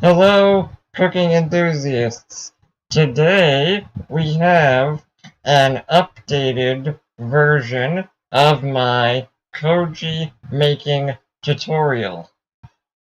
Hello, cooking enthusiasts. Today we have an updated version of my koji making tutorial.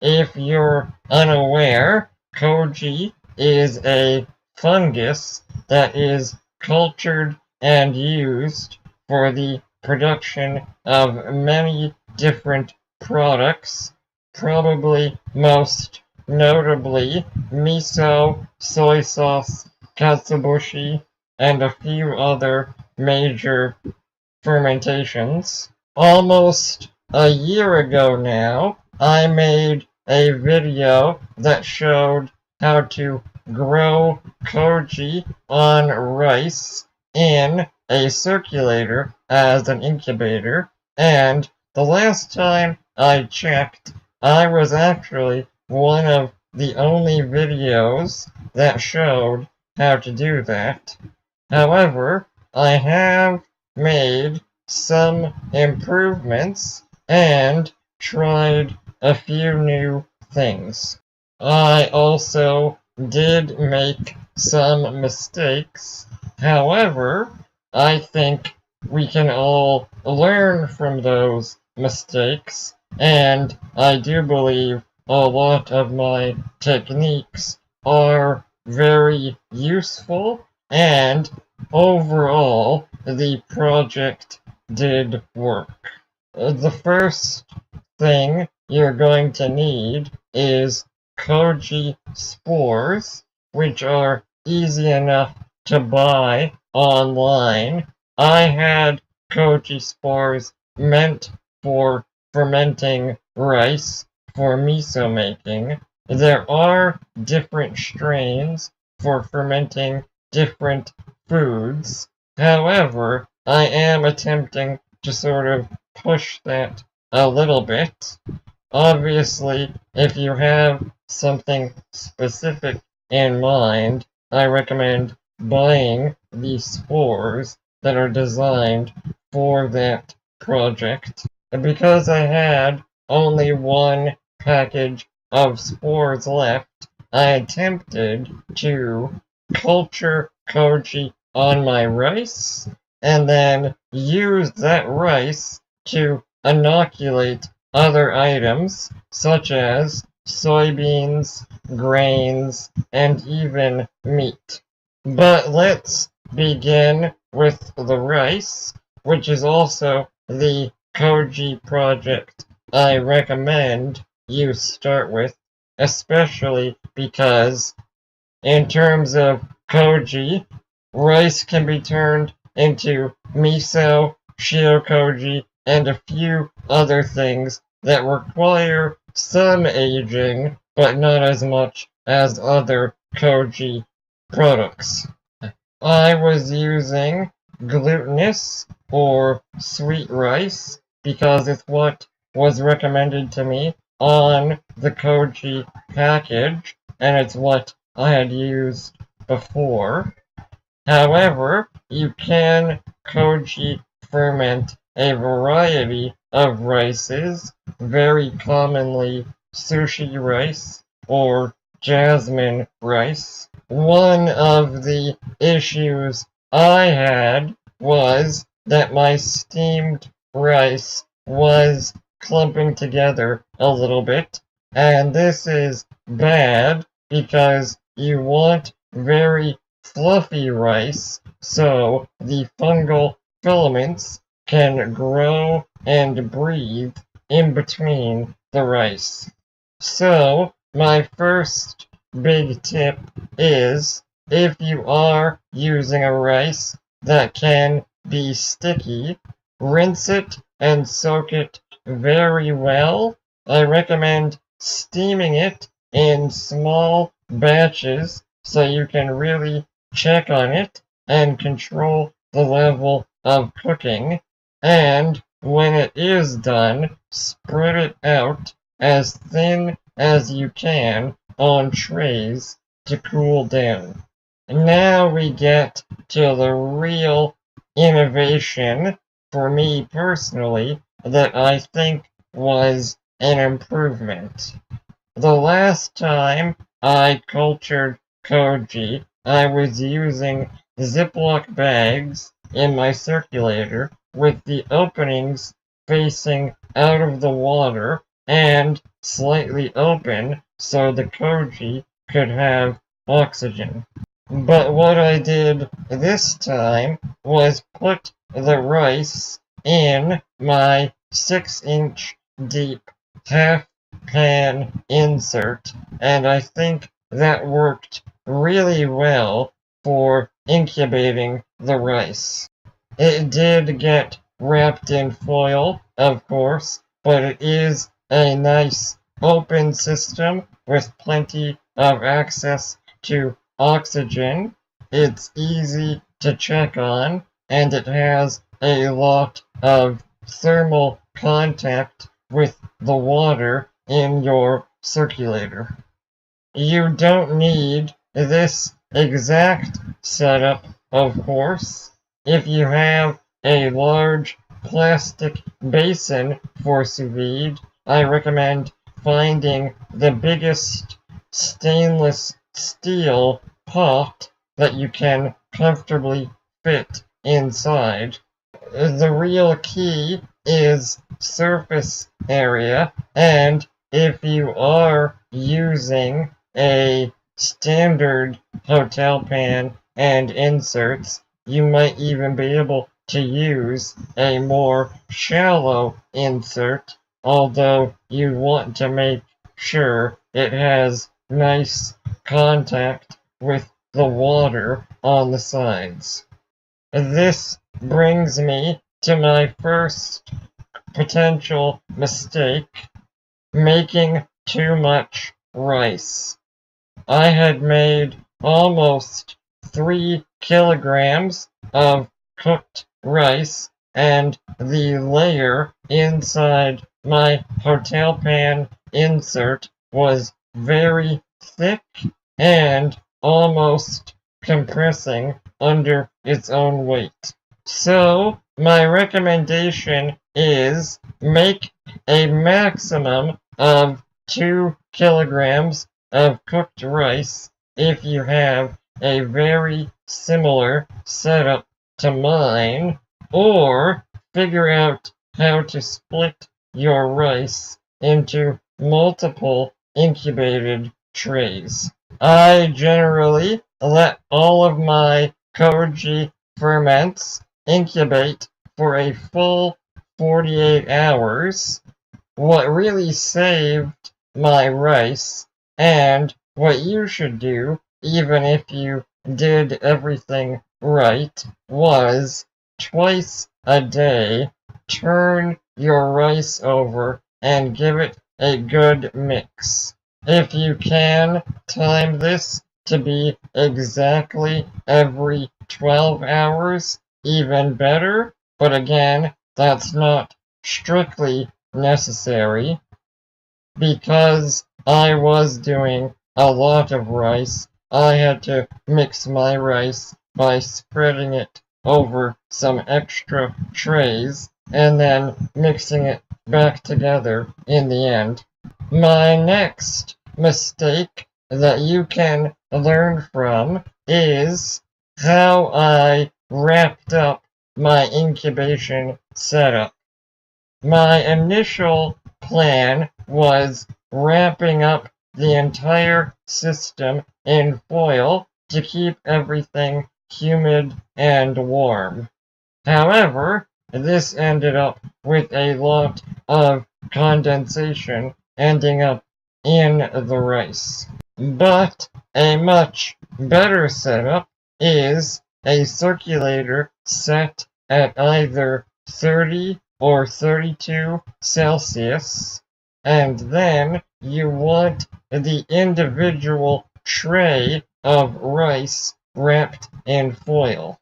If you're unaware, koji is a fungus that is cultured and used for the production of many different products, probably most notably miso, soy sauce, katsuobushi, and a few other major fermentations. Almost a year ago now, I made a video that showed how to grow koji on rice in a circulator as an incubator, and the last time I checked, I was actually one of the only videos that showed how to do that. However, I have made some improvements and tried a few new things. I also did make some mistakes. However, I think we can all learn from those mistakes, and I do believe a lot of my techniques are very useful, and overall, the project did work. The first thing you're going to need is koji spores, which are easy enough to buy online. I had koji spores meant for fermenting rice for miso making. There are different strains for fermenting different foods. However, I am attempting to sort of push that a little bit. Obviously, if you have something specific in mind, I recommend buying the spores that are designed for that project. Because I had only one package of spores left, I attempted to culture koji on my rice and then use that rice to inoculate other items such as soybeans, grains, and even meat. But let's begin with the rice, which is also the koji project I recommend you start with, especially because in terms of koji, rice can be turned into miso, Shio Koji, and a few other things that require some aging, but not as much as other koji products. I was using glutinous or sweet rice because it's what was recommended to me on the koji package, and it's what I had used before. However, you can koji ferment a variety of rices, very commonly sushi rice or jasmine rice. One of the issues I had was that my steamed rice was clumping together a little bit, and this is bad because you want very fluffy rice so the fungal filaments can grow and breathe in between the rice. So, my first big tip is if you are using a rice that can be sticky, rinse it and soak it very well. I recommend steaming it in small batches so you can really check on it and control the level of cooking. And when it is done, spread it out as thin as you can on trays to cool down. Now we get to the real innovation for me personally that I think was an improvement. The last time I cultured koji, I was using Ziploc bags in my circulator with the openings facing out of the water and slightly open so the koji could have oxygen. But what I did this time was put the rice in my 6-inch deep half pan insert, and I think that worked really well for incubating the rice. It did get wrapped in foil, of course, but it is a nice open system with plenty of access to oxygen. It's easy to check on, and it has a lot of thermal contact with the water in your circulator. You don't need this exact setup, of course. If you have a large plastic basin for sous vide, I recommend finding the biggest stainless steel pot that you can comfortably fit inside. The real key is surface area, and if you are using a standard hotel pan and inserts, you might even be able to use a more shallow insert, although you want to make sure it has nice contact with the water on the sides. This brings me to my first potential mistake, making too much rice. I had made almost 3 kilograms of cooked rice, and the layer inside my hotel pan insert was very thick and almost compressing under its own weight. So, my recommendation is make a maximum of 2 kilograms of cooked rice if you have a very similar setup to mine, or figure out how to split your rice into multiple incubated trays. I generally let all of my koji ferments incubate for a full 48 hours. What really saved my rice, and what you should do, even if you did everything right, was twice a day turn your rice over and give it a good mix. If you can time this to be exactly every 12 hours, even better, but again, that's not strictly necessary. Because I was doing a lot of rice, I had to mix my rice by spreading it over some extra trays and then mixing it back together in the end. My next mistake that you can learn from is how I wrapped up my incubation setup. My initial plan was wrapping up the entire system in foil to keep everything humid and warm. However, this ended up with a lot of condensation ending up in the rice. But a much better setup is a circulator set at either 30 or 32 Celsius, and then you want the individual tray of rice wrapped in foil.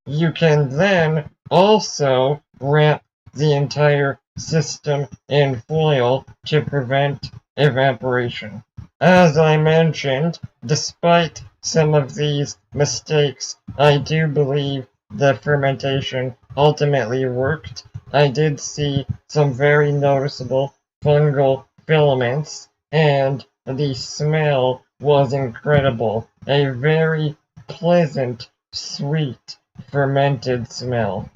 You can then also wrap the entire system in foil to prevent evaporation. As I mentioned, despite some of these mistakes, I do believe the fermentation ultimately worked. I did see some very noticeable fungal filaments, and the smell was incredible. A very pleasant, sweet, fermented smell.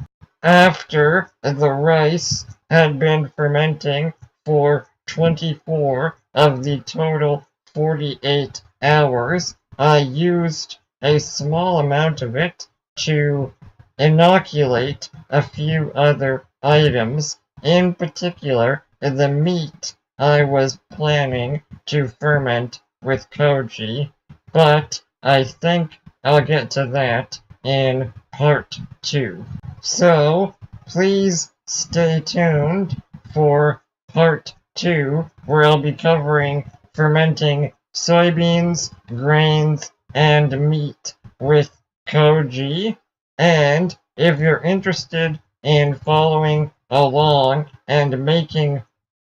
After the rice had been fermenting for 24 of the total 48 hours, I used a small amount of it to inoculate a few other items, in particular the meat I was planning to ferment with koji, but I think I'll get to that in part 2. So please stay tuned for part 2, where I'll be covering fermenting soybeans, grains, and meat with koji. And if you're interested in following along and making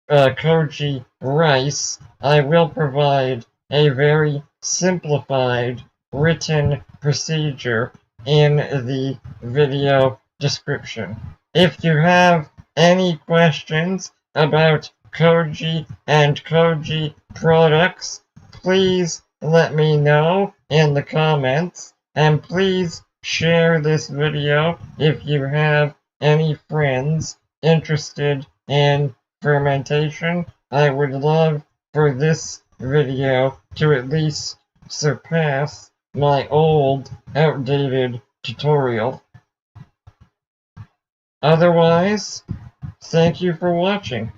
koji rice, I will provide a very simplified written procedure in the video description. If you have any questions about koji and koji products, please let me know in the comments, and please share this video if you have any friends interested in fermentation. I would love for this video to at least surpass my old, outdated tutorial. Otherwise, thank you for watching.